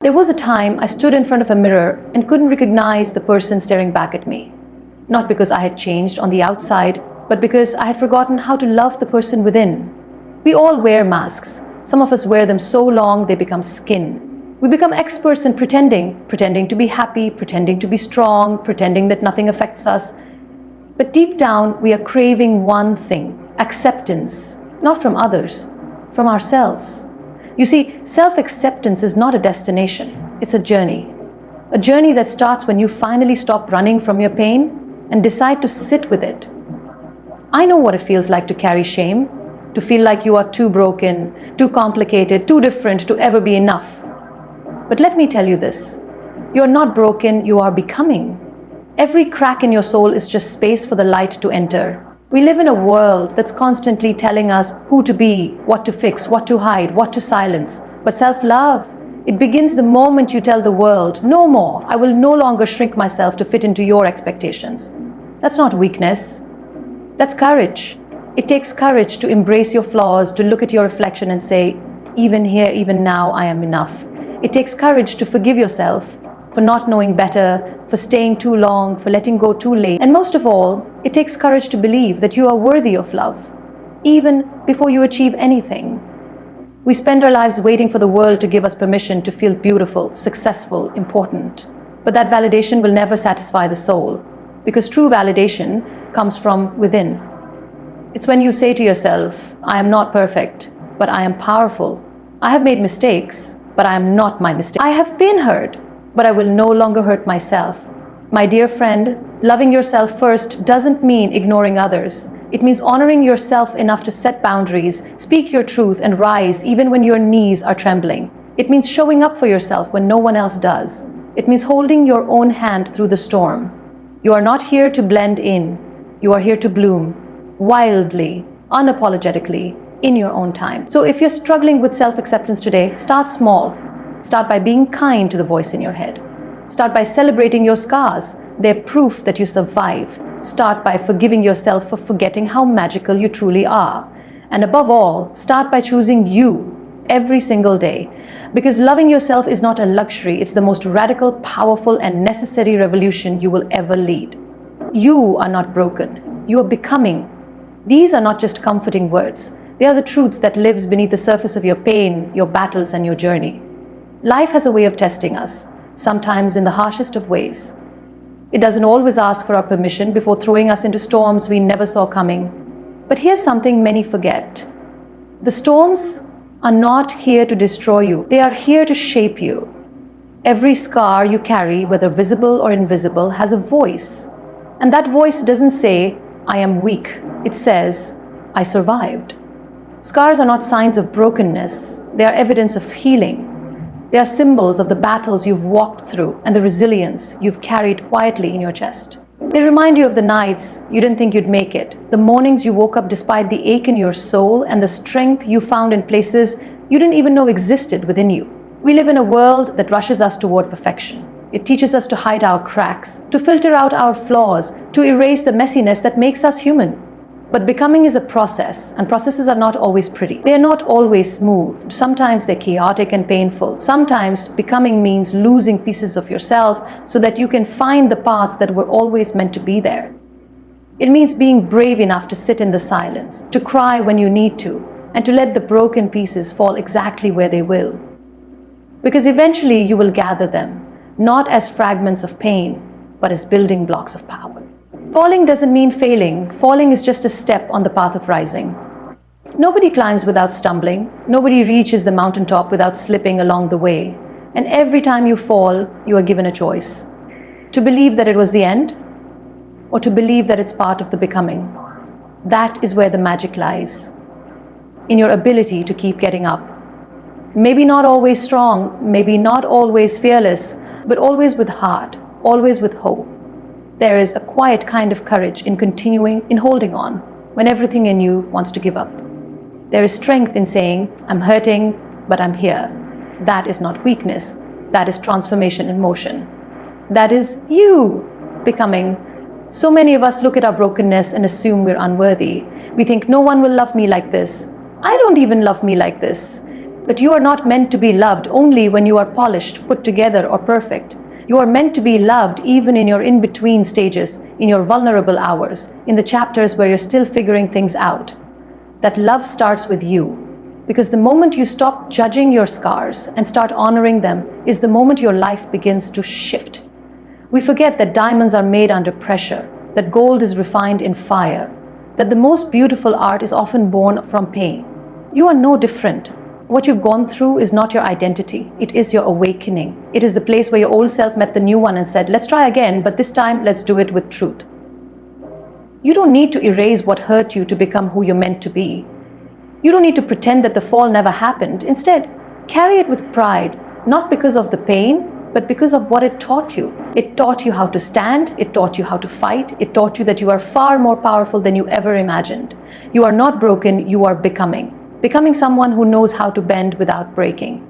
There was a time I stood in front of a mirror and couldn't recognize the person staring back at me. Not because I had changed on the outside, but because I had forgotten how to love the person within. We all wear masks. Some of us wear them so long they become skin. We become experts in pretending to be happy, pretending to be strong, pretending that nothing affects us. But deep down, we are craving one thing: acceptance, not from others, from ourselves. You see, self-acceptance is not a destination, it's a journey. A journey that starts when you finally stop running from your pain and decide to sit with it. I know what it feels like to carry shame, to feel like you are too broken, too complicated, too different to ever be enough. But let me tell you this: you are not broken, you are becoming. Every crack in your soul is just space for the light to enter. We live in a world that's constantly telling us who to be, what to fix, what to hide, what to silence. But self-love, it begins the moment you tell the world, no more, I will no longer shrink myself to fit into your expectations. That's not weakness, that's courage. It takes courage to embrace your flaws, to look at your reflection and say, even here, even now, I am enough. It takes courage to forgive yourself for not knowing better, for staying too long, for letting go too late. And most of all, it takes courage to believe that you are worthy of love, even before you achieve anything. We spend our lives waiting for the world to give us permission to feel beautiful, successful, important. But that validation will never satisfy the soul, because true validation comes from within. It's when you say to yourself, I am not perfect, but I am powerful. I have made mistakes, but I am not my mistake. I have been hurt, but I will no longer hurt myself. My dear friend, loving yourself first doesn't mean ignoring others. It means honoring yourself enough to set boundaries, speak your truth, and rise even when your knees are trembling. It means showing up for yourself when no one else does. It means holding your own hand through the storm. You are not here to blend in. You are here to bloom, wildly, unapologetically, in your own time. So if you're struggling with self-acceptance today, start small. Start by being kind to the voice in your head. Start by celebrating your scars. They're proof that you survived. Start by forgiving yourself for forgetting how magical you truly are. And above all, start by choosing you every single day. Because loving yourself is not a luxury, it's the most radical, powerful, and necessary revolution you will ever lead. You are not broken. You are becoming. These are not just comforting words. They are the truths that lives beneath the surface of your pain, your battles, and your journey. Life has a way of testing us, sometimes in the harshest of ways. It doesn't always ask for our permission before throwing us into storms we never saw coming. But here's something many forget. The storms are not here to destroy you. They are here to shape you. Every scar you carry, whether visible or invisible, has a voice. And that voice doesn't say, I am weak. It says, I survived. Scars are not signs of brokenness. They are evidence of healing. They are symbols of the battles you've walked through and the resilience you've carried quietly in your chest. They remind you of the nights you didn't think you'd make it, the mornings you woke up despite the ache in your soul, and the strength you found in places you didn't even know existed within you. We live in a world that rushes us toward perfection. It teaches us to hide our cracks, to filter out our flaws, to erase the messiness that makes us human. But becoming is a process, and processes are not always pretty. They are not always smooth. Sometimes they're chaotic and painful. Sometimes becoming means losing pieces of yourself so that you can find the parts that were always meant to be there. It means being brave enough to sit in the silence, to cry when you need to, and to let the broken pieces fall exactly where they will. Because eventually you will gather them, not as fragments of pain, but as building blocks of power. Falling doesn't mean failing. Falling is just a step on the path of rising. Nobody climbs without stumbling. Nobody reaches the mountaintop without slipping along the way. And every time you fall, you are given a choice: to believe that it was the end, or to believe that it's part of the becoming. That is where the magic lies, in your ability to keep getting up. Maybe not always strong, maybe not always fearless, but always with heart, always with hope. There is a quiet kind of courage in continuing, in holding on, when everything in you wants to give up. There is strength in saying, I'm hurting, but I'm here. That is not weakness. That is transformation in motion. That is you becoming. So many of us look at our brokenness and assume we're unworthy. We think no one will love me like this. I don't even love me like this. But you are not meant to be loved only when you are polished, put together, or perfect. You are meant to be loved even in your in-between stages, in your vulnerable hours, in the chapters where you're still figuring things out. That love starts with you. Because the moment you stop judging your scars and start honoring them is the moment your life begins to shift. We forget that diamonds are made under pressure, that gold is refined in fire, that the most beautiful art is often born from pain. You are no different. What you've gone through is not your identity. It is your awakening. It is the place where your old self met the new one and said, let's try again, but this time let's do it with truth. You don't need to erase what hurt you to become who you're meant to be. You don't need to pretend that the fall never happened. Instead, carry it with pride, not because of the pain, but because of what it taught you. It taught you how to stand, it taught you how to fight, it taught you that you are far more powerful than you ever imagined. You are not broken, you are becoming. Becoming someone who knows how to bend without breaking.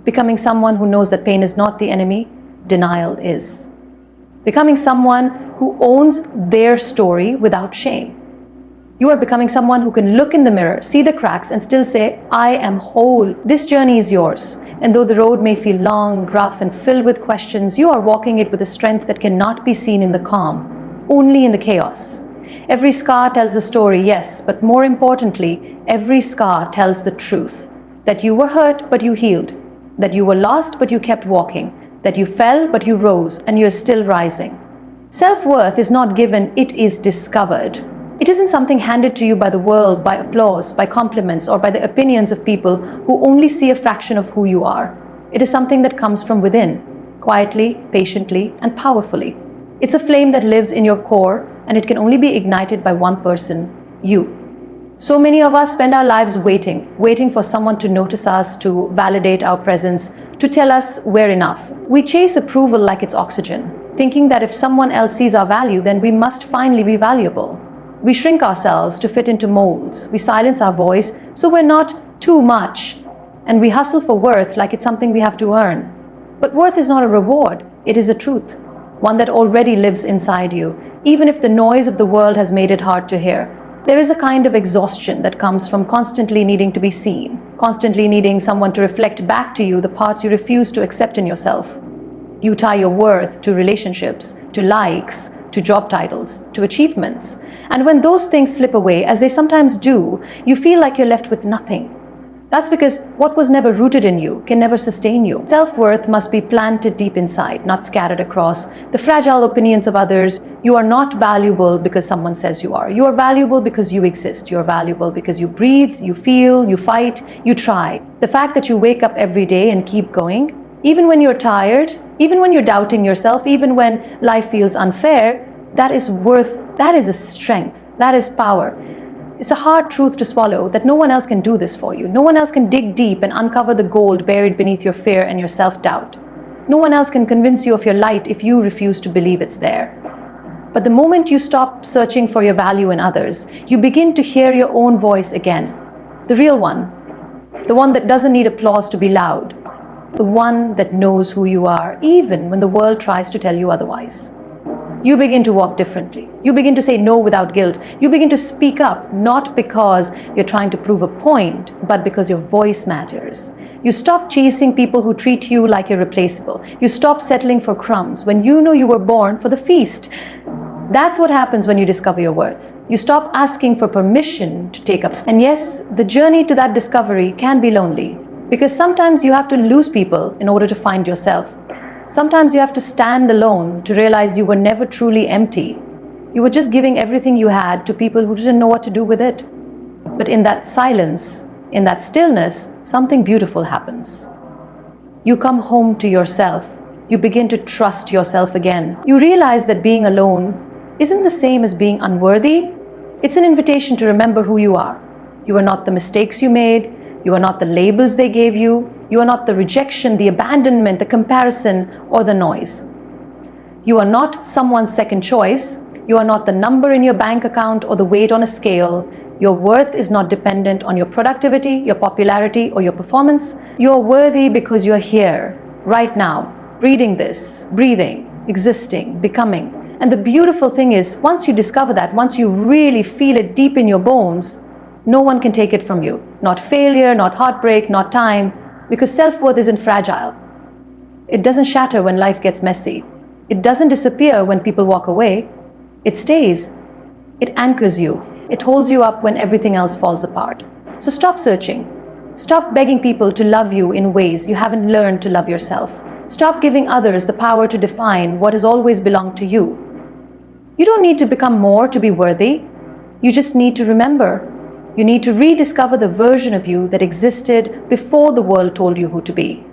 Becoming someone who knows that pain is not the enemy, denial is. Becoming someone who owns their story without shame. You are becoming someone who can look in the mirror, see the cracks, and still say, I am whole. This journey is yours. And though the road may feel long, rough, and filled with questions, you are walking it with a strength that cannot be seen in the calm, only in the chaos. Every scar tells a story, yes, but more importantly, every scar tells the truth. That you were hurt, but you healed. That you were lost, but you kept walking. That you fell, but you rose, and you are still rising. Self-worth is not given, it is discovered. It isn't something handed to you by the world, by applause, by compliments, or by the opinions of people who only see a fraction of who you are. It is something that comes from within, quietly, patiently, and powerfully. It's a flame that lives in your core, and it can only be ignited by one person, you. So many of us spend our lives waiting for someone to notice us, to validate our presence, to tell us we're enough. We chase approval like it's oxygen, thinking that if someone else sees our value, then we must finally be valuable. We shrink ourselves to fit into molds. We silence our voice so we're not too much. And we hustle for worth like it's something we have to earn. But worth is not a reward, it is a truth. One that already lives inside you, even if the noise of the world has made it hard to hear. There is a kind of exhaustion that comes from constantly needing to be seen, constantly needing someone to reflect back to you the parts you refuse to accept in yourself. You tie your worth to relationships, to likes, to job titles, to achievements. And when those things slip away, as they sometimes do, you feel like you're left with nothing. That's because what was never rooted in you can never sustain you. Self-worth must be planted deep inside, not scattered across the fragile opinions of others. You are not valuable because someone says you are. You are valuable because you exist. You are valuable because you breathe, you feel, you fight, you try. The fact that you wake up every day and keep going, even when you're tired, even when you're doubting yourself, even when life feels unfair, that is worth, that is a strength, that is power. It's a hard truth to swallow that no one else can do this for you. No one else can dig deep and uncover the gold buried beneath your fear and your self-doubt. No one else can convince you of your light if you refuse to believe it's there. But the moment you stop searching for your value in others, you begin to hear your own voice again. The real one. The one that doesn't need applause to be loud. The one that knows who you are, even when the world tries to tell you otherwise. You begin to walk differently. You begin to say no without guilt. You begin to speak up, not because you're trying to prove a point, but because your voice matters. You stop chasing people who treat you like you're replaceable. You stop settling for crumbs when you know you were born for the feast. That's what happens when you discover your worth. You stop asking for permission to take up. And yes, the journey to that discovery can be lonely, because sometimes you have to lose people in order to find yourself. Sometimes you have to stand alone to realize you were never truly empty. You were just giving everything you had to people who didn't know what to do with it. But in that silence, in that stillness, something beautiful happens. You come home to yourself. You begin to trust yourself again. You realize that being alone isn't the same as being unworthy. It's an invitation to remember who you are. You are not the mistakes you made. You are not the labels they gave you. You are not the rejection, the abandonment, the comparison, or the noise. You are not someone's second choice. You are not the number in your bank account or the weight on a scale. Your worth is not dependent on your productivity, your popularity, or your performance. You are worthy because you are here, right now, reading this, breathing, existing, becoming. And the beautiful thing is, once you discover that, once you really feel it deep in your bones, no one can take it from you. not failure, not heartbreak, not time, because self-worth isn't fragile. It doesn't shatter when life gets messy. It doesn't disappear when people walk away. It stays. It anchors you. It holds you up when everything else falls apart. So stop searching. Stop begging people to love you in ways you haven't learned to love yourself. Stop giving others the power to define what has always belonged to you. You don't need to become more to be worthy. You just need to remember. You need to rediscover the version of you that existed before the world told you who to be.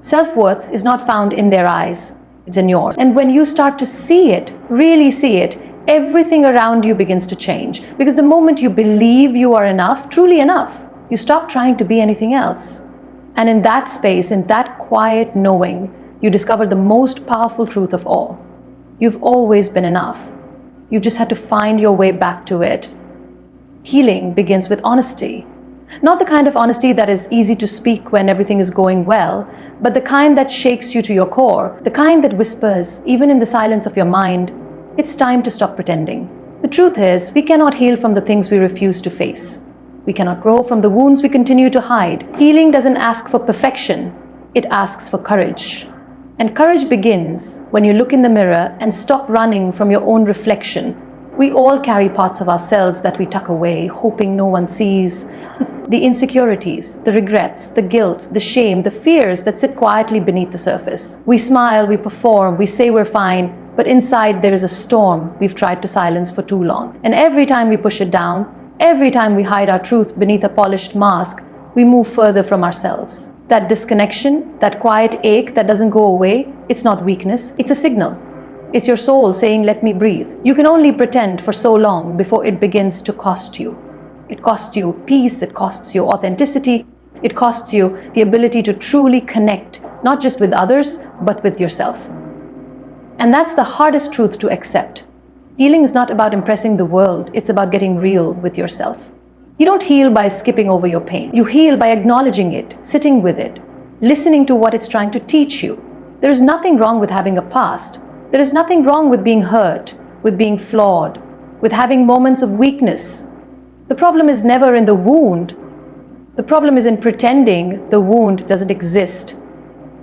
Self-worth is not found in their eyes, it's in yours. And when you start to see it, really see it, everything around you begins to change. Because the moment you believe you are enough, truly enough, you stop trying to be anything else. And in that space, in that quiet knowing, you discover the most powerful truth of all. You've always been enough. You just had to find your way back to it. Healing begins with honesty. Not the kind of honesty that is easy to speak when everything is going well, but the kind that shakes you to your core, the kind that whispers, even in the silence of your mind, it's time to stop pretending. The truth is, we cannot heal from the things we refuse to face. We cannot grow from the wounds we continue to hide. Healing doesn't ask for perfection, it asks for courage. And courage begins when you look in the mirror and stop running from your own reflection. We all carry parts of ourselves that we tuck away, hoping no one sees. The insecurities, the regrets, the guilt, the shame, the fears that sit quietly beneath the surface. We smile, we perform, we say we're fine, but inside there is a storm we've tried to silence for too long. And every time we push it down, every time we hide our truth beneath a polished mask, we move further from ourselves. That disconnection, that quiet ache that doesn't go away, it's not weakness, it's a signal. It's your soul saying, let me breathe. You can only pretend for so long before it begins to cost you. It costs you peace, it costs you authenticity, it costs you the ability to truly connect, not just with others, but with yourself. And that's the hardest truth to accept. Healing is not about impressing the world, it's about getting real with yourself. You don't heal by skipping over your pain. You heal by acknowledging it, sitting with it, listening to what it's trying to teach you. There is nothing wrong with having a past. There is nothing wrong with being hurt, with being flawed, with having moments of weakness. The problem is never in the wound. The problem is in pretending the wound doesn't exist.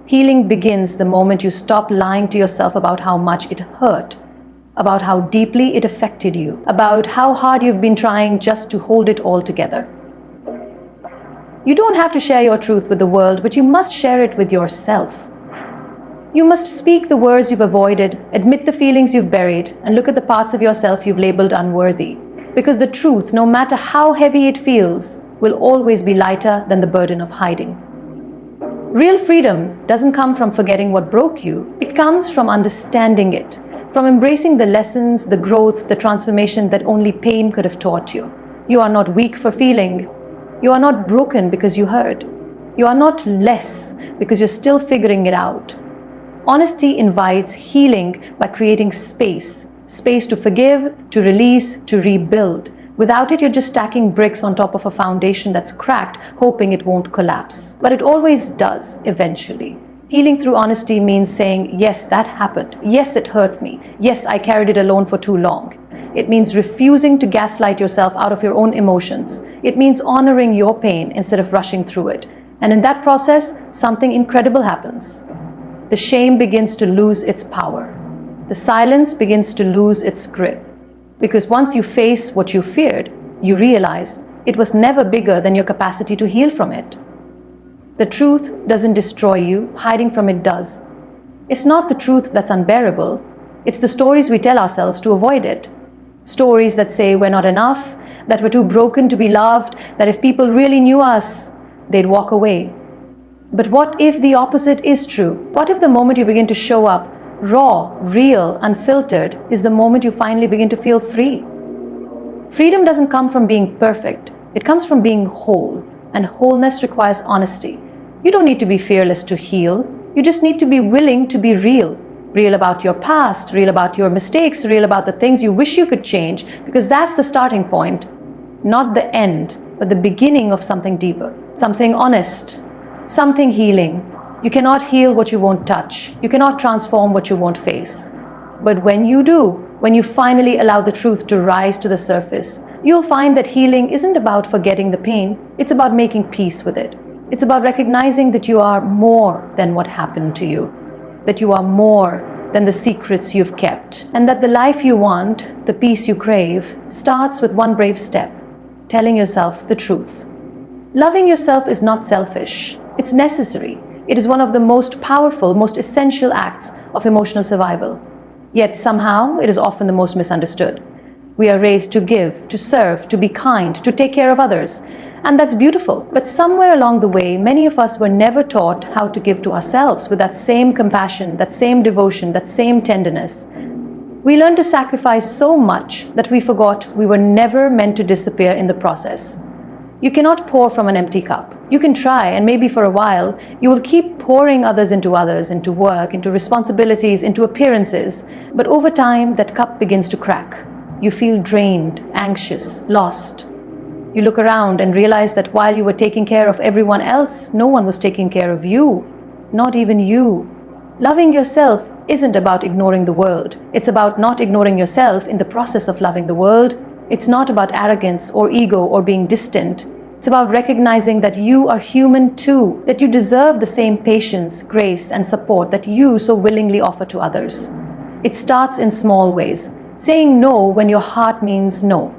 Healing begins the moment you stop lying to yourself about how much it hurt, about how deeply it affected you, about how hard you've been trying just to hold it all together. You don't have to share your truth with the world, but you must share it with yourself. You must speak the words you've avoided, admit the feelings you've buried, and look at the parts of yourself you've labeled unworthy. Because the truth, no matter how heavy it feels, will always be lighter than the burden of hiding. Real freedom doesn't come from forgetting what broke you. It comes from understanding it, from embracing the lessons, the growth, the transformation that only pain could have taught you. You are not weak for feeling. You are not broken because you hurt. You are not less because you're still figuring it out. Honesty invites healing by creating space to forgive, to release, to rebuild. Without it, you're just stacking bricks on top of a foundation that's cracked, hoping it won't collapse. But it always does, eventually. Healing through honesty means saying, yes, that happened. Yes, it hurt me. Yes, I carried it alone for too long. It means refusing to gaslight yourself out of your own emotions. It means honoring your pain instead of rushing through it. And in that process, something incredible happens. The shame begins to lose its power. The silence begins to lose its grip. Because once you face what you feared, you realize it was never bigger than your capacity to heal from it. The truth doesn't destroy you, hiding from it does. It's not the truth that's unbearable. It's the stories we tell ourselves to avoid it. Stories that say we're not enough, that we're too broken to be loved, that if people really knew us, they'd walk away. But what if the opposite is true? What if the moment you begin to show up, raw, real, unfiltered, is the moment you finally begin to feel free? Freedom doesn't come from being perfect. It comes from being whole. And wholeness requires honesty. You don't need to be fearless to heal. You just need to be willing to be real. Real about your past, real about your mistakes, real about the things you wish you could change, because that's the starting point. Not the end, but the beginning of something deeper, something honest, something healing. You cannot heal what you won't touch. You cannot transform what you won't face. But when you do, when you finally allow the truth to rise to the surface, you'll find that healing isn't about forgetting the pain, it's about making peace with it. It's about recognizing that you are more than what happened to you, that you are more than the secrets you've kept, and that the life you want, the peace you crave, starts with one brave step: telling yourself the truth. Loving yourself is not selfish, it's necessary. It is one of the most powerful, most essential acts of emotional survival. Yet somehow it is often the most misunderstood. We are raised to give, to serve, to be kind, to take care of others. And that's beautiful. But somewhere along the way, many of us were never taught how to give to ourselves with that same compassion, that same devotion, that same tenderness. We learned to sacrifice so much that we forgot we were never meant to disappear in the process. You cannot pour from an empty cup. You can try, and maybe for a while, you will keep pouring others, into work, into responsibilities, into appearances. But over time, that cup begins to crack. You feel drained, anxious, lost. You look around and realize that while you were taking care of everyone else, no one was taking care of you, not even you. Loving yourself isn't about ignoring the world. It's about not ignoring yourself in the process of loving the world. It's not about arrogance or ego or being distant. It's about recognizing that you are human too, that you deserve the same patience, grace, and support that you so willingly offer to others. It starts in small ways: saying no when your heart means no,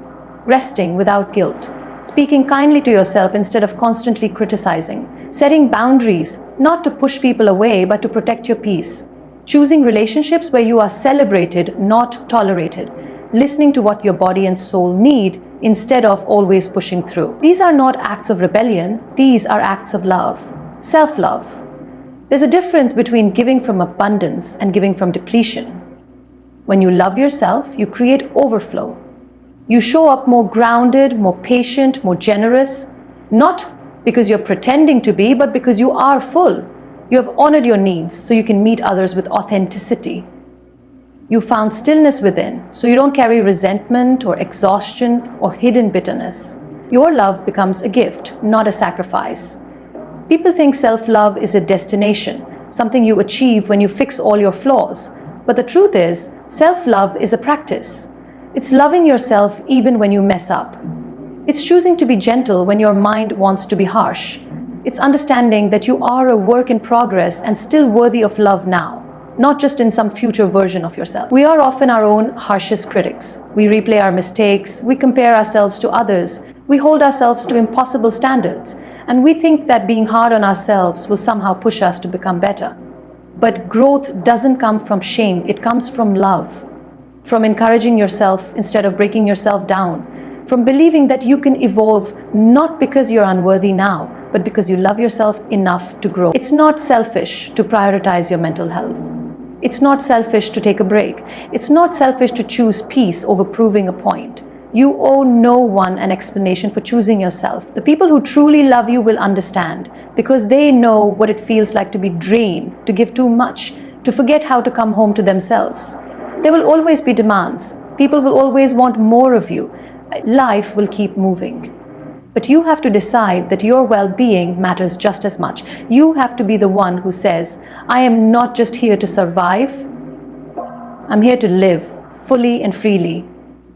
resting without guilt, speaking kindly to yourself instead of constantly criticizing, setting boundaries, not to push people away but to protect your peace, choosing relationships where you are celebrated, not tolerated, listening to what your body and soul need instead of always pushing through. These are not acts of rebellion, these are acts of love, self-love. There's a difference between giving from abundance and giving from depletion. When you love yourself, you create overflow. You show up more grounded, more patient, more generous, not because you're pretending to be, but because you are full. You have honored your needs so you can meet others with authenticity. You found stillness within, so you don't carry resentment or exhaustion or hidden bitterness. Your love becomes a gift, not a sacrifice. People think self-love is a destination, something you achieve when you fix all your flaws. But the truth is, self-love is a practice. It's loving yourself even when you mess up. It's choosing to be gentle when your mind wants to be harsh. It's understanding that you are a work in progress and still worthy of love now, not just in some future version of yourself. We are often our own harshest critics. We replay our mistakes, we compare ourselves to others, we hold ourselves to impossible standards, and we think that being hard on ourselves will somehow push us to become better. But growth doesn't come from shame, it comes from love. From encouraging yourself instead of breaking yourself down, from believing that you can evolve not because you're unworthy now, but because you love yourself enough to grow. It's not selfish to prioritize your mental health. It's not selfish to take a break. It's not selfish to choose peace over proving a point. You owe no one an explanation for choosing yourself. The people who truly love you will understand because they know what it feels like to be drained, to give too much, to forget how to come home to themselves. There will always be demands. People will always want more of you. Life will keep moving. But you have to decide that your well-being matters just as much. You have to be the one who says, I am not just here to survive, I'm here to live fully and freely.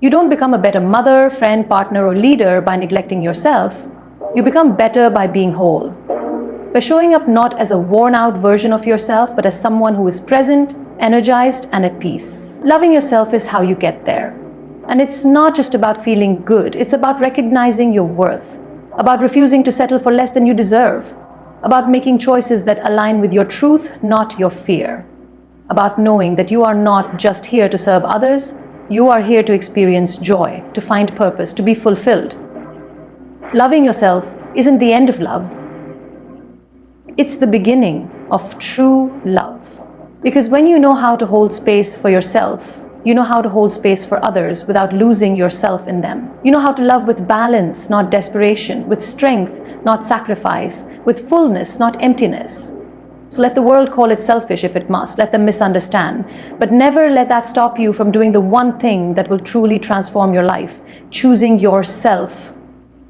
You don't become a better mother, friend, partner, or leader by neglecting yourself. You become better by being whole. By showing up not as a worn-out version of yourself, but as someone who is present, energized, and at peace. Loving yourself is how you get there. And it's not just about feeling good, it's about recognizing your worth, about refusing to settle for less than you deserve, about making choices that align with your truth, not your fear, about knowing that you are not just here to serve others, you are here to experience joy, to find purpose, to be fulfilled. Loving yourself isn't the end of love. It's the beginning of true love. Because when you know how to hold space for yourself, you know how to hold space for others without losing yourself in them. You know how to love with balance, not desperation, with strength, not sacrifice, with fullness, not emptiness. So let the world call it selfish if it must, let them misunderstand, but never let that stop you from doing the one thing that will truly transform your life, choosing yourself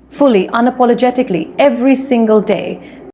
fully, unapologetically, every single day,